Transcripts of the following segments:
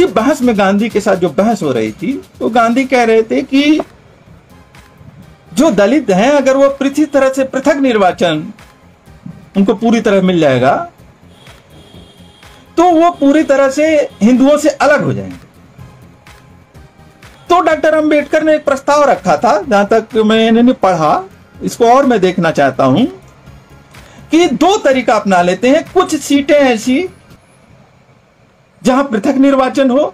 उसी बहस में गांधी के साथ जो बहस हो रही थी, तो गांधी कह रहे थे कि जो दलित हैं अगर वो पृथ्वी तरह से पृथक निर्वाचन उनको पूरी तरह मिल जाएगा तो वो पूरी तरह से हिंदुओं से अलग हो जाएंगे। तो डॉक्टर अंबेडकर ने एक प्रस्ताव रखा था, जहां तक मैंने पढ़ा, इसको और मैं देखना चाहता हूं कि दो तरीका अपना लेते हैं। कुछ सीटें ऐसी जहां पृथक निर्वाचन हो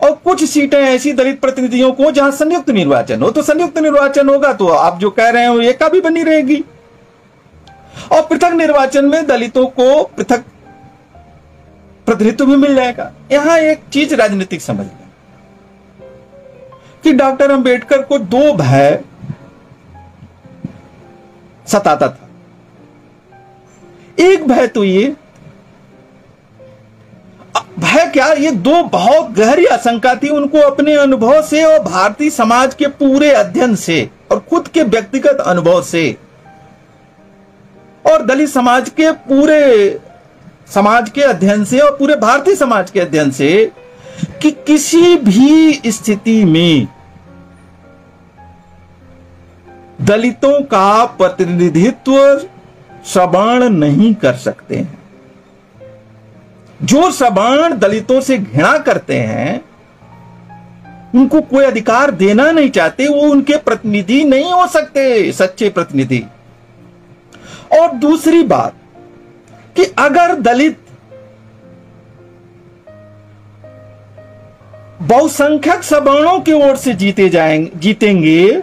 और कुछ सीटें ऐसी दलित प्रतिनिधियों को जहां संयुक्त निर्वाचन हो। तो संयुक्त निर्वाचन होगा तो आप जो कह रहे हो एका भी बनी रहेगी, और पृथक निर्वाचन में दलितों को पृथक प्रतिनिधित्व भी मिल जाएगा। यहां एक चीज राजनीतिक समझ लें कि डॉक्टर अंबेडकर को दो भय सताता था। एक भय तो ये भय क्या, ये दो बहुत गहरी आशंका थी उनको अपने अनुभव से और भारतीय समाज के पूरे अध्ययन से और खुद के व्यक्तिगत अनुभव से और दलित समाज के पूरे समाज के अध्ययन से और पूरे भारतीय समाज के अध्ययन से कि किसी भी स्थिति में दलितों का प्रतिनिधित्व सवर्ण नहीं कर सकते हैं। जो सवर्ण दलितों से घृणा करते हैं, उनको कोई अधिकार देना नहीं चाहते, वो उनके प्रतिनिधि नहीं हो सकते, सच्चे प्रतिनिधि। और दूसरी बात कि अगर दलित बहुसंख्यक सवर्णों की ओर से जीतेंगे,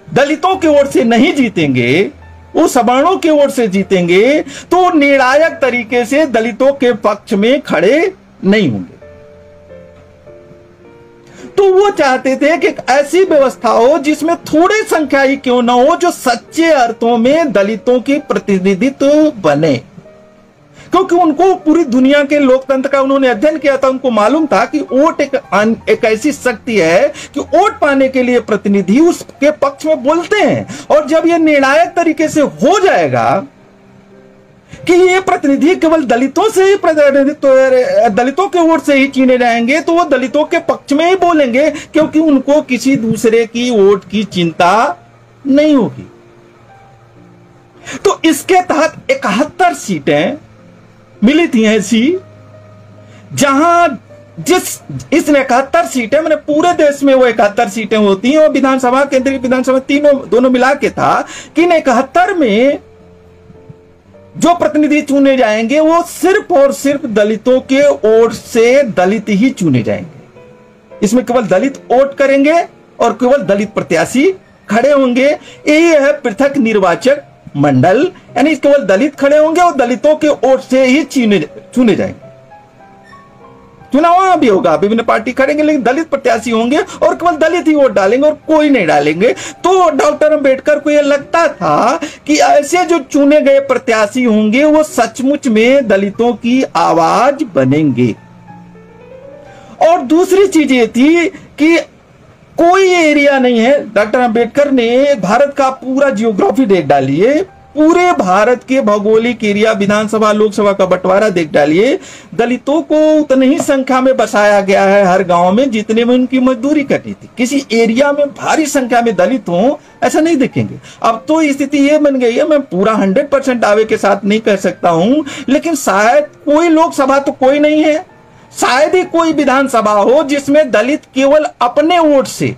दलितों की ओर से नहीं जीतेंगे, वो सवर्णों की ओर से जीतेंगे, तो निर्णायक तरीके से दलितों के पक्ष में खड़े नहीं होंगे। तो वो चाहते थे कि एक ऐसी व्यवस्था हो जिसमें थोड़ी संख्या ही क्यों ना हो जो सच्चे अर्थों में दलितों की प्रतिनिधित्व बने, क्योंकि उनको पूरी दुनिया के लोकतंत्र का उन्होंने अध्ययन किया था। उनको मालूम था कि वोट एक ऐसी शक्ति है कि वोट पाने के लिए प्रतिनिधि उसके पक्ष में बोलते हैं, और जब यह निर्णायक तरीके से हो जाएगा कि ये प्रतिनिधि केवल दलितों से ही दलितों के वोट से ही चुने जाएंगे, तो वो दलितों के पक्ष में ही बोलेंगे, क्योंकि उनको किसी दूसरे की वोट की चिंता नहीं होगी। तो इसके तहत 71 सीटें मिली थी ऐसी, जहां इस 71 सीटें मैंने पूरे देश में वो 71 सीटें होती हैं, और विधानसभा केंद्रीय विधानसभा दोनों मिला के था कि इन 71 में जो प्रतिनिधि चुने जाएंगे वो सिर्फ और सिर्फ दलितों के ओर से दलित ही चुने जाएंगे। इसमें केवल दलित वोट करेंगे और केवल दलित प्रत्याशी खड़े होंगे। यही है पृथक निर्वाचक मंडल, यानी केवल दलित खड़े होंगे और दलितों के वोट से ही चुने जाएंगे। चुनाव भी होगा, विभिन्न पार्टी खड़ेंगे, लेकिन दलित प्रत्याशी होंगे और केवल दलित ही वोट डालेंगे और कोई नहीं डालेंगे। तो डॉक्टर अंबेडकर को यह लगता था कि ऐसे जो चुने गए प्रत्याशी होंगे वो सचमुच में दलितों की आवाज बनेंगे। और दूसरी चीज ये थी कि कोई एरिया नहीं है, डॉक्टर अंबेडकर ने भारत का पूरा जियोग्राफी देख डालिए, पूरे भारत के भौगोलिक एरिया, विधानसभा लोकसभा का बंटवारा देख डालिए, दलितों को उतनी ही संख्या में बसाया गया है हर गांव में जितने में उनकी मजदूरी कटी थी। किसी एरिया में भारी संख्या में दलित हो ऐसा नहीं देखेंगे। अब तो स्थिति ये बन गई है, मैं पूरा 100% दावे के साथ नहीं कह सकता हूं, लेकिन शायद कोई लोकसभा तो कोई नहीं है, शायद ही कोई विधानसभा हो जिसमें दलित केवल अपने वोट से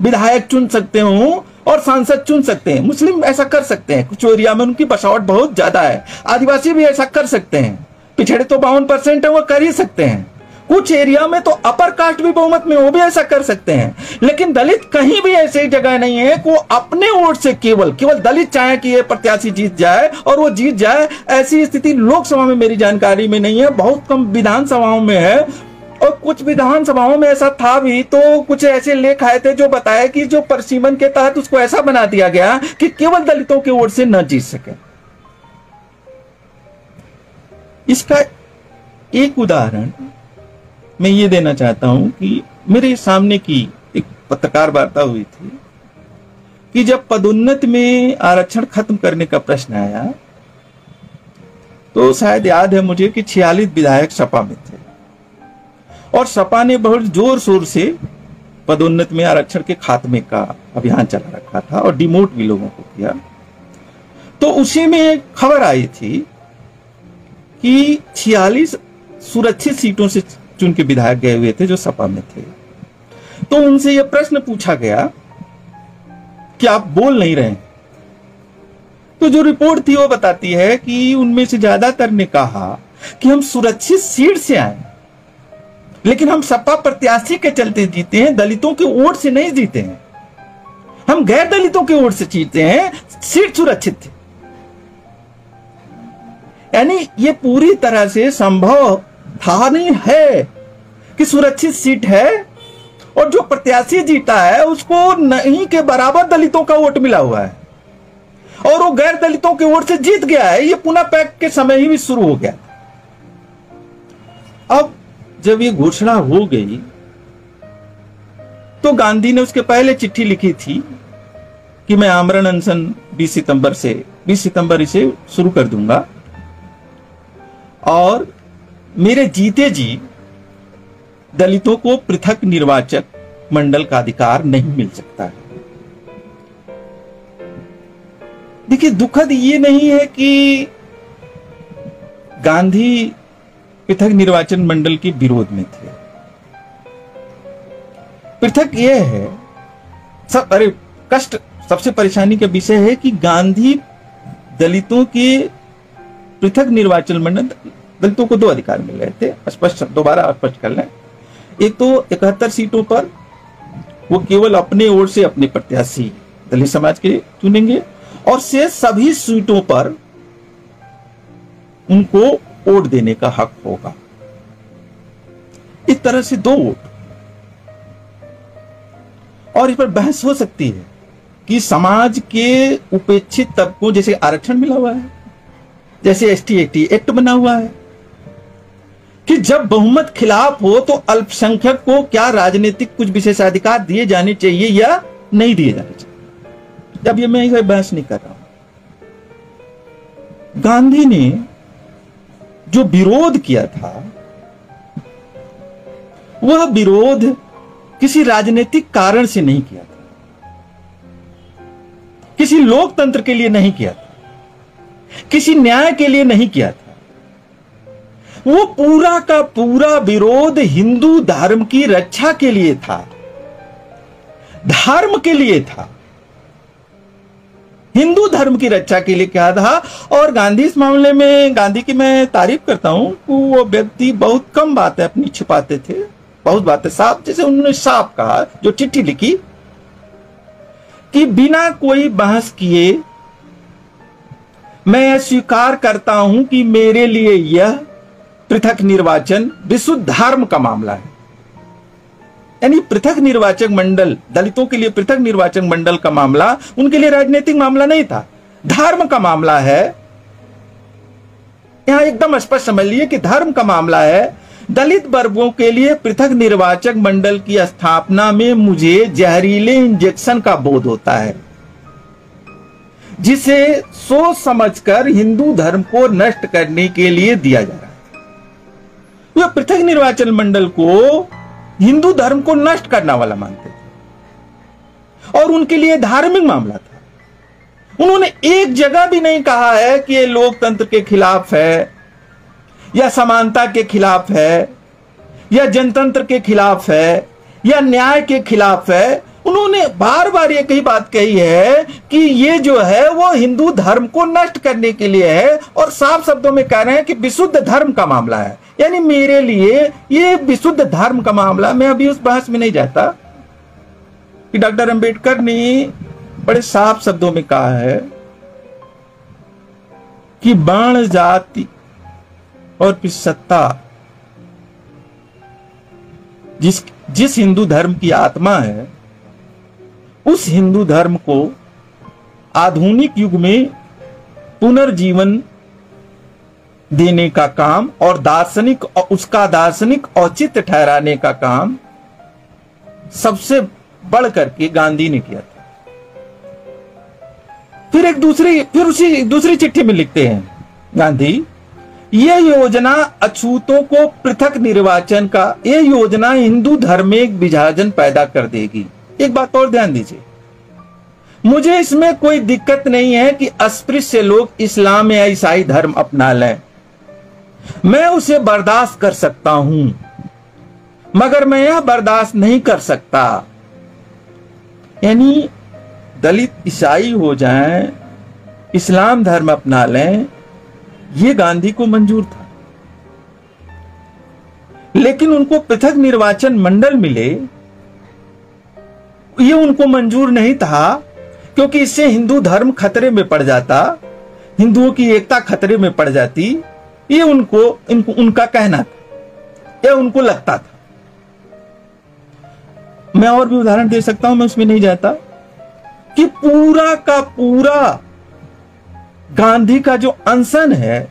विधायक चुन सकते हो और सांसद चुन सकते हैं। मुस्लिम ऐसा कर सकते हैं, कुछ एरिया में उनकी बसावट बहुत ज्यादा है, आदिवासी भी ऐसा कर सकते हैं, पिछड़े तो 52% है वो कर ही सकते हैं, कुछ एरिया में तो अपर कास्ट भी बहुमत में वो भी ऐसा कर सकते हैं। लेकिन दलित कहीं भी ऐसी जगह नहीं है को अपने वोट से केवल दलित चाहे कि ये प्रत्याशी जीत जाए और वो जीत जाए, ऐसी स्थिति लोकसभा में मेरी जानकारी में नहीं है, बहुत कम विधानसभाओं में है। और कुछ विधानसभाओं में ऐसा था भी, तो कुछ ऐसे लेख आए थे जो बताया कि जो परिसीमन के तहत उसको ऐसा बना दिया गया कि केवल दलितों के वोट से न जीत सके। इसका एक उदाहरण मैं ये देना चाहता हूं कि मेरे सामने की एक पत्रकार वार्ता हुई थी कि जब पदोन्नति में आरक्षण खत्म करने का प्रश्न आया, तो शायद याद है मुझे कि 46 विधायक सपा में थे और सपा ने बहुत जोर शोर से पदोन्नति में आरक्षण के खात्मे का अभियान चला रखा था और डिमोट भी लोगों को किया। तो उसी में एक खबर आई थी कि 46 सुरक्षित सीटों से चुन के विधायक गए हुए थे जो सपा में थे। तो उनसे यह प्रश्न पूछा गया कि आप बोल नहीं रहे। तो जो रिपोर्ट थी वो बताती है कि उनमें से ज्यादातर ने कहा कि हम सुरक्षित सीट से आए, लेकिन हम सपा प्रत्याशी के चलते जीते हैं, दलितों के वोट से नहीं जीते हैं। हम गैर दलितों के वोट से जीते हैं, सीट सुरक्षित थी। यानी ये पूरी तरह से संभव था नहीं है कि सुरक्षित सीट है और जो प्रत्याशी जीता है उसको नहीं के बराबर दलितों का वोट मिला हुआ है और वो गैर दलितों के वोट से जीत गया है। ये पुनः पैक के समय ही भी शुरू हो गया। अब जब ये घोषणा हो गई तो गांधी ने उसके पहले चिट्ठी लिखी थी कि मैं आमरण अनशन 20 सितंबर इसे शुरू कर दूंगा और मेरे जीते जी दलितों को पृथक निर्वाचक मंडल का अधिकार नहीं मिल सकता है। देखिए, दुखद ये नहीं है कि गांधी पृथक निर्वाचन मंडल के विरोध में थे। पृथक यह है सबसे परेशानी का विषय है कि गांधी दलितों के पृथक निर्वाचन मंडल, दलितों को 2 अधिकार मिल रहे थे। दोबारा स्पष्ट कर लें, एक तो 71 सीटों पर वो केवल अपने ओर से अपने प्रत्याशी दलित समाज के चुनेंगे और से सभी सीटों पर उनको वोट देने का हक होगा। इस तरह से 2 वोट। और इस पर बहस हो सकती है कि समाज के उपेक्षित तबकों, जैसे आरक्षण मिला हुआ है, जैसे ST एक्ट बना हुआ है, कि जब बहुमत खिलाफ हो तो अल्पसंख्यक को क्या राजनीतिक कुछ विशेषाधिकार दिए जाने चाहिए या नहीं दिए जाने चाहिए। अब ये मैं इसे बहस नहीं कर रहा हूं। गांधी ने जो विरोध किया था वह विरोध किसी राजनीतिक कारण से नहीं किया था, किसी लोकतंत्र के लिए नहीं किया था, किसी न्याय के लिए नहीं किया था। वो पूरा का पूरा विरोध हिंदू धर्म की रक्षा के लिए था, धर्म के लिए था, हिंदू धर्म की रक्षा के लिए क्या था। और गांधी इस मामले में, गांधी की मैं तारीफ करता हूं कि वो व्यक्ति बहुत कम बातें अपनी छिपाते थे, बहुत बातें साफ, जैसे उन्होंने साफ कहा, जो चिट्ठी लिखी कि बिना कोई बहस किए मैं स्वीकार करता हूं कि मेरे लिए यह पृथक निर्वाचन विशुद्ध धर्म का मामला है। यानी पृथक निर्वाचक मंडल, दलितों के लिए पृथक निर्वाचक मंडल का मामला उनके लिए राजनीतिक मामला नहीं था, धर्म का मामला है। यहां एकदम स्पष्ट समझ लिए कि धर्म का मामला है। दलित वर्गों के लिए पृथक निर्वाचक मंडल की स्थापना में मुझे जहरीले इंजेक्शन का बोध होता है, जिसे सोच समझकर हिंदू धर्म को नष्ट करने के लिए दिया जा रहा है। वे पृथक निर्वाचन मंडल को हिंदू धर्म को नष्ट करने वाला मानते थे और उनके लिए धार्मिक मामला था। उन्होंने एक जगह भी नहीं कहा है कि ये लोकतंत्र के खिलाफ है या समानता के खिलाफ है या जनतंत्र के खिलाफ है या न्याय के खिलाफ है। उन्होंने बार बार ये कई बात कही है कि ये जो है वो हिंदू धर्म को नष्ट करने के लिए है और साफ शब्दों में कह रहे हैं कि विशुद्ध धर्म का मामला है। यानी मेरे लिए ये विशुद्ध धर्म का मामला। मैं अभी उस बहस में नहीं जाता कि डॉक्टर अंबेडकर ने बड़े साफ शब्दों में कहा है कि वर्ण, जाति और फिर सत्ता जिस हिंदू धर्म की आत्मा है, उस हिंदू धर्म को आधुनिक युग में पुनर्जीवन देने का काम और उसका दार्शनिक औचित्य ठहराने का काम सबसे बढ़ करके गांधी ने किया था। फिर उसी दूसरी चिट्ठी में लिखते हैं गांधी ये योजना अछूतों को पृथक निर्वाचन का, ये योजना हिंदू धर्म में एक विभाजन पैदा कर देगी। एक बात और ध्यान दीजिए, मुझे इसमें कोई दिक्कत नहीं है कि अस्पृश्य लोग इस्लाम या ईसाई धर्म अपना लें, मैं उसे बर्दाश्त कर सकता हूं, मगर मैं यह बर्दाश्त नहीं कर सकता यानी दलित ईसाई हो जाएं, इस्लाम धर्म अपना लें, ये गांधी को मंजूर था। लेकिन उनको पृथक निर्वाचन मंडल मिले, ये उनको मंजूर नहीं था, क्योंकि इससे हिंदू धर्म खतरे में पड़ जाता, हिंदुओं की एकता खतरे में पड़ जाती, ये उनका कहना था, यह उनको लगता था। मैं और भी उदाहरण दे सकता हूं, मैं उसमें नहीं जाता, कि पूरा का पूरा गांधी का जो अनशन है,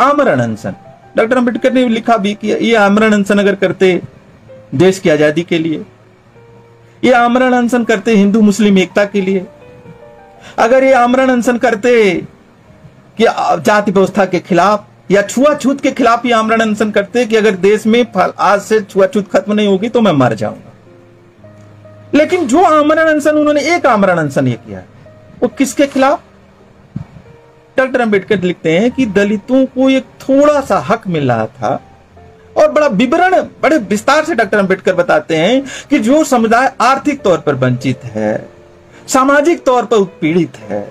आमरण अनशन, डॉक्टर अंबेडकर ने लिखा भी कि ये आमरण अनशन अगर करते देश की आजादी के लिए, ये आमरण अनशन करते हिंदू मुस्लिम एकता के लिए, अगर ये आमरण अनशन करते कि जाति व्यवस्था के खिलाफ या छुआछूत के खिलाफ ये आमरण अनशन करते कि अगर देश में आज से छुआछूत खत्म नहीं होगी तो मैं मर जाऊंगा। लेकिन जो आमरण अनशन उन्होंने, एक आमरण अनशन ये किया, वो किसके खिलाफ? डॉक्टर अंबेडकर लिखते हैं कि दलितों को एक थोड़ा सा हक मिल रहा था, और बड़ा विवरण, बड़े विस्तार से डॉक्टर अंबेडकर बताते हैं कि जो समुदाय आर्थिक तौर पर वंचित है, सामाजिक तौर पर उत्पीड़ित है,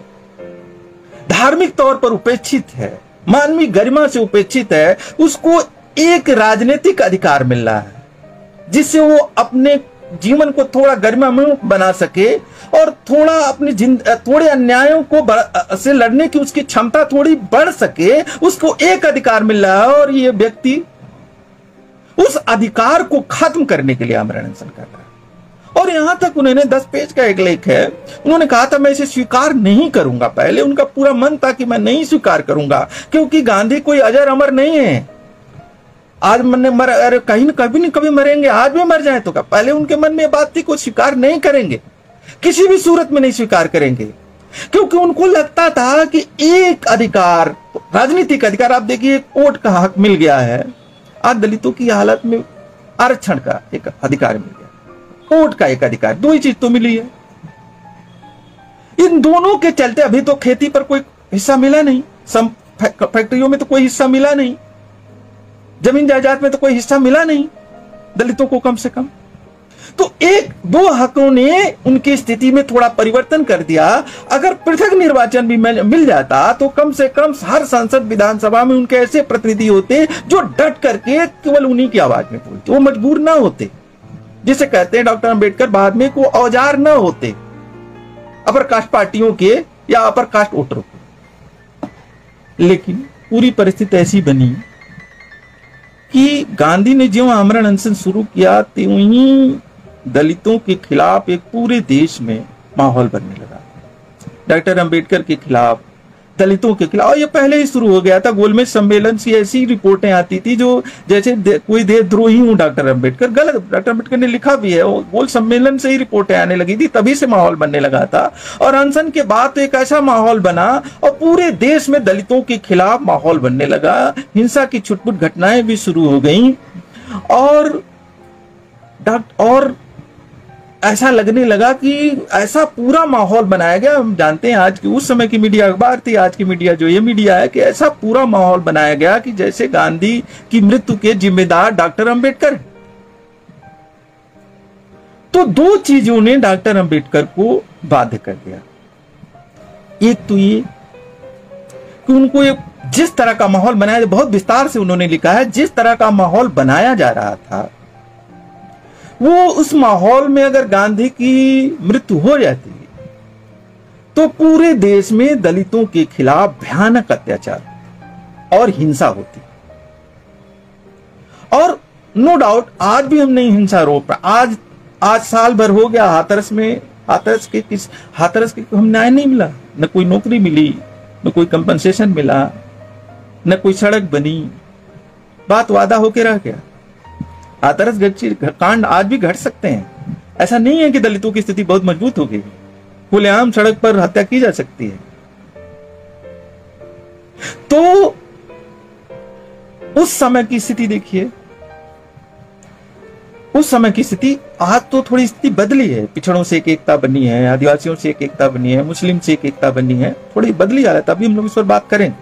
धार्मिक तौर पर उपेक्षित है, मानवीय गरिमा से उपेक्षित है, उसको एक राजनीतिक अधिकार मिल रहा है, जिससे वो अपने जीवन को थोड़ा गरिमामय बना सके और थोड़ा अपनी थोड़े अन्यायों को से लड़ने की उसकी क्षमता थोड़ी बढ़ सके, उसको एक अधिकार मिल रहा है, और ये व्यक्ति उस अधिकार को खत्म करने के लिए आमरण अनशन कर रहा है। और यहां तक उन्होंने 10 पेज का एक लेख है, उन्होंने कहा था मैं इसे स्वीकार नहीं करूंगा। पहले उनका पूरा मन था कि मैं नहीं स्वीकार करूंगा, क्योंकि गांधी कोई अजर अमर नहीं है, आज मन अरे कहीं कभी नहीं कभी मरेंगे, आज भी मर जाए तो क्या। पहले उनके मन में बात थी को स्वीकार नहीं करेंगे, किसी भी सूरत में नहीं स्वीकार करेंगे, क्योंकि उनको लगता था कि एक अधिकार, राजनीतिक अधिकार, आप देखिए वोट का हक मिल गया है, आज दलितों की हालत में आरक्षण का एक अधिकार मिल गया, वोट का एक अधिकार, दो ही चीज तो मिली है। इन दोनों के चलते अभी तो खेती पर कोई हिस्सा मिला नहीं, फैक्ट्रियों में तो कोई हिस्सा मिला नहीं, जमीन जायदाद में तो कोई हिस्सा मिला नहीं दलितों को कम से कम। तो एक दो हकों ने उनकी स्थिति में थोड़ा परिवर्तन कर दिया। अगर पृथक निर्वाचन भी मिल जाता तो कम से कम हर संसद विधानसभा में उनके ऐसे प्रतिनिधि होते जो डट करके केवल उन्हीं की आवाज में बोलते, वो मजबूर ना होते, जिसे कहते हैं डॉक्टर अंबेडकर बाद में को औजार ना होते अपर कास्ट पार्टियों के या अपर कास्ट वोटरों के। लेकिन पूरी परिस्थिति ऐसी बनी कि गांधी ने जो आमरण अनशन शुरू किया, त्यों ही दलितों के खिलाफ एक पूरे देश में माहौल बनने लगा। डॉक्टर अंबेडकर के खिलाफ, दलितों के खिलाफ, और ये पहले ही शुरू हो गया था। गोलमेज सम्मेलन से ऐसी रिपोर्टें आती थी जो जैसे कोई देशद्रोही हूं डॉक्टर अंबेडकर, गलत। डॉक्टर अंबेडकर ने लिखा भी है, गोल सम्मेलन से ही रिपोर्टें आने लगी थी, तभी से माहौल बनने लगा था। और अनशन के बाद तो एक ऐसा माहौल बना और पूरे देश में दलितों के खिलाफ माहौल बनने लगा, हिंसा की छुटपुट घटनाएं भी शुरू हो गई, और ऐसा लगने लगा कि ऐसा पूरा माहौल बनाया गया। हम जानते हैं आज की, उस समय की मीडिया अखबार थी, आज की मीडिया जो ये मीडिया है, कि ऐसा पूरा माहौल बनाया गया कि जैसे गांधी की मृत्यु के जिम्मेदार डॉक्टर अंबेडकर। तो दो चीजों ने डॉक्टर अंबेडकर को बाध्य कर दिया। एक तो ये कि उनको जिस तरह का माहौल बनाया, बहुत विस्तार से उन्होंने लिखा है, जिस तरह का माहौल बनाया जा रहा था, वो उस माहौल में अगर गांधी की मृत्यु हो जाती तो पूरे देश में दलितों के खिलाफ भयानक अत्याचार और हिंसा होती। और नो डाउट आज भी हम नहीं हिंसा रोक पाए। आज साल भर हो गया, हाथरस के हम न्याय नहीं मिला, न कोई नौकरी मिली, न कोई कंपनसेशन मिला, न कोई सड़क बनी, बात वादा होके रह गया। हाथरस कांड आज भी घट सकते हैं, ऐसा नहीं है कि दलितों की स्थिति बहुत मजबूत हो गई, खुलेआम सड़क पर हत्या की जा सकती है। तो उस समय की स्थिति देखिए, उस समय की स्थिति। आज तो थोड़ी स्थिति बदली है, पिछड़ों से एक एकता बनी है, आदिवासियों से एक एकता बनी है, मुस्लिम से एक एकता बनी है, थोड़ी बदली आ रहा है, तभी हम लोग इस पर बात करेंगे।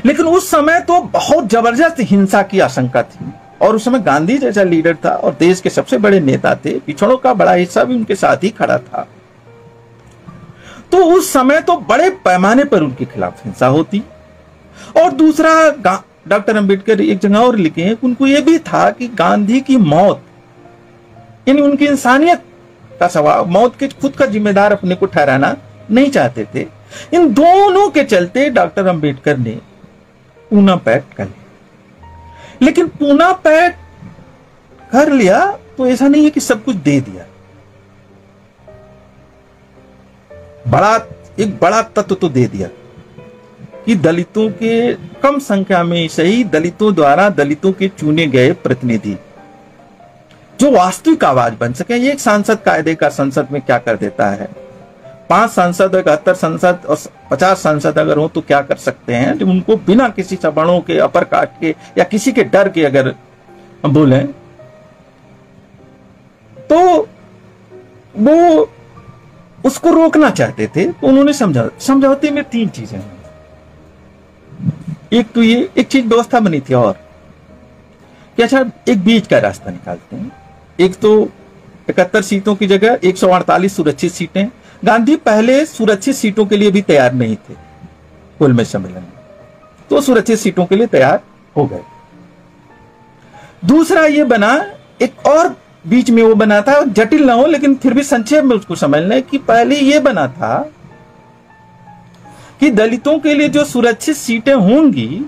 लेकिन उस समय तो बहुत जबरदस्त हिंसा की आशंका थी, और उस समय गांधी जैसा लीडर था और देश के सबसे बड़े नेता थे, पिछड़ों का बड़ा हिस्सा भी उनके साथ ही खड़ा था। तो उस समय तो बड़े पैमाने पर उनके खिलाफ हिंसा होती। और दूसरा, डॉक्टर अंबेडकर एक जगह और लिखे हैं कि उनको यह भी था कि गांधी की मौत, यानी उनकी इंसानियत का सवाल, मौत के खुद का जिम्मेदार अपने को ठहराना नहीं चाहते थे। इन दोनों के चलते डॉक्टर अंबेडकर ने पूना पैक्ट कर लिया। लेकिन पूना पैक्ट कर लिया तो ऐसा नहीं है कि सब कुछ दे दिया। एक बड़ा तत्व तो दे दिया कि दलितों के, कम संख्या में सही, दलितों द्वारा दलितों के चुने गए प्रतिनिधि जो वास्तविक आवाज बन सके। ये एक सांसद कायदे का संसद में क्या कर देता है, 5 सांसद, 71 सांसद और 50 सांसद अगर हो तो क्या कर सकते हैं, तो उनको बिना किसी सवर्णों के, अपर कास्ट के या किसी के डर के अगर बोले तो वो उसको रोकना चाहते थे। तो उन्होंने समझौते में 3 चीजें हैं। एक तो ये एक चीज व्यवस्था बनी थी, और कि अच्छा एक बीच का रास्ता निकालते हैं। एक तो 71 सीटों की जगह 148 सुरक्षित सीटें। गांधी पहले सुरक्षित सीटों के लिए भी तैयार नहीं थे कुलमेल सम्मेलन में, तो सुरक्षित सीटों के लिए तैयार हो गए। दूसरा ये बना, एक और बीच में वो बना था, जटिल ना हो लेकिन फिर भी संक्षेप में उसको समझ लें कि पहले ये बना था कि दलितों के लिए जो सुरक्षित सीटें होंगी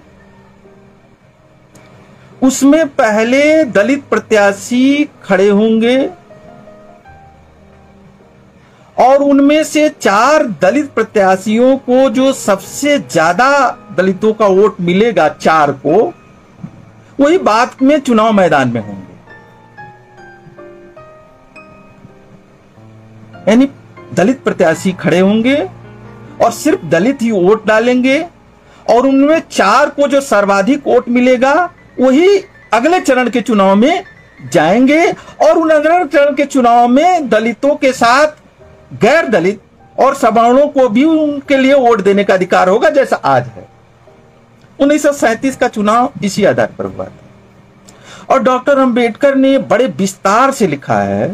उसमें पहले दलित प्रत्याशी खड़े होंगे, और उनमें से 4 दलित प्रत्याशियों को जो सबसे ज्यादा दलितों का वोट मिलेगा, 4 को, वही बाद में चुनाव मैदान में होंगे। यानी दलित प्रत्याशी खड़े होंगे और सिर्फ दलित ही वोट डालेंगे, और उनमें 4 को जो सर्वाधिक वोट मिलेगा वही अगले चरण के चुनाव में जाएंगे, और उन अगले चरण के चुनाव में दलितों के साथ गैर दलित और सवर्णों को भी उनके लिए वोट देने का अधिकार होगा, जैसा आज है। 1937 का चुनाव इसी आधार पर हुआ था। और डॉक्टर अंबेडकर ने बड़े विस्तार से लिखा है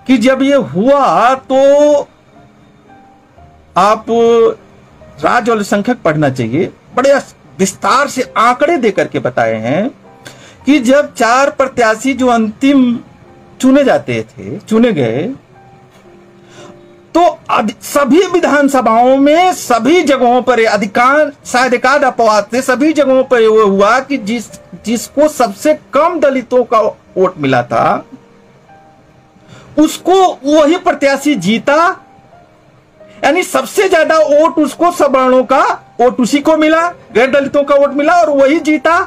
कि जब ये हुआ तो आप राज और संख्यक पढ़ना चाहिए, बड़े विस्तार से आंकड़े देकर के बताए हैं कि जब 4 प्रत्याशी जो अंतिम चुने गए, तो सभी विधानसभाओं में, सभी जगहों पर, अधिकांश शायद एकाध अपवाद थे, सभी जगहों पर यह हुआ कि जिसको सबसे कम दलितों का वोट मिला था उसको वही प्रत्याशी जीता। यानी सबसे ज्यादा वोट उसको, सवर्णों का वोट उसी को मिला, गैर दलितों का वोट मिला और वही जीता।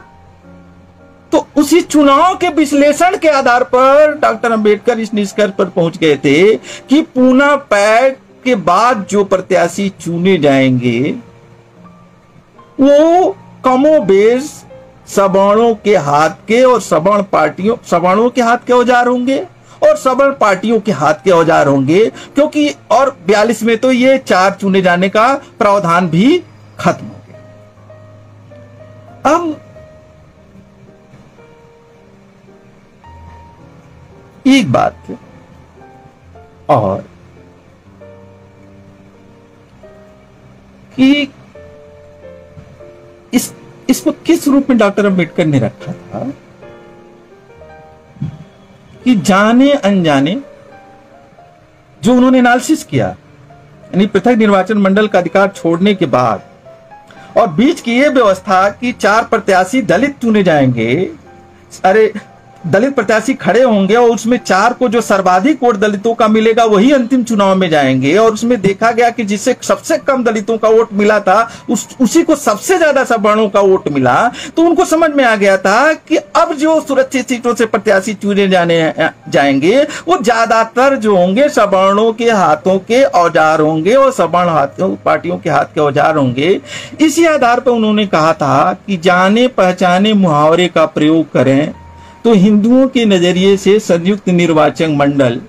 तो उसी चुनाव के विश्लेषण के आधार पर डॉक्टर अंबेडकर इस निष्कर्ष पर पहुंच गए थे कि पूना पैक्ट के बाद जो प्रत्याशी चुने जाएंगे वो कमोबेश सवर्णों के हाथ के और सवर्णों के हाथ के औजार होंगे और सवर्ण पार्टियों के हाथ के औजार होंगे, क्योंकि और 42 में तो ये 4 चुने जाने का प्रावधान भी खत्म हो गया। अब एक बात और कि इसको किस रूप में डॉक्टर अंबेडकर ने रखा था कि जाने अनजाने जो उन्होंने एनालिसिस किया, यानी पृथक निर्वाचन मंडल का अधिकार छोड़ने के बाद और बीच की यह व्यवस्था कि 4 प्रत्याशी दलित चुने जाएंगे, अरे दलित प्रत्याशी खड़े होंगे और उसमें 4 को जो सर्वाधिक वोट दलितों का मिलेगा वही अंतिम चुनाव में जाएंगे। और उसमें देखा गया कि जिसे सबसे कम दलितों का वोट मिला था उसी को सबसे ज्यादा सवर्णों का वोट मिला। तो उनको समझ में आ गया था कि अब जो सुरक्षित सीटों से प्रत्याशी चुने जाएंगे वो ज्यादातर जो होंगे सवर्णों के हाथों के औजार होंगे और सवर्ण हाथों पार्टियों के हाथ के औजार होंगे। इसी आधार पर उन्होंने कहा था कि जाने पहचाने मुहावरे का प्रयोग करें तो हिंदुओं के नजरिए से संयुक्त निर्वाचन मंडल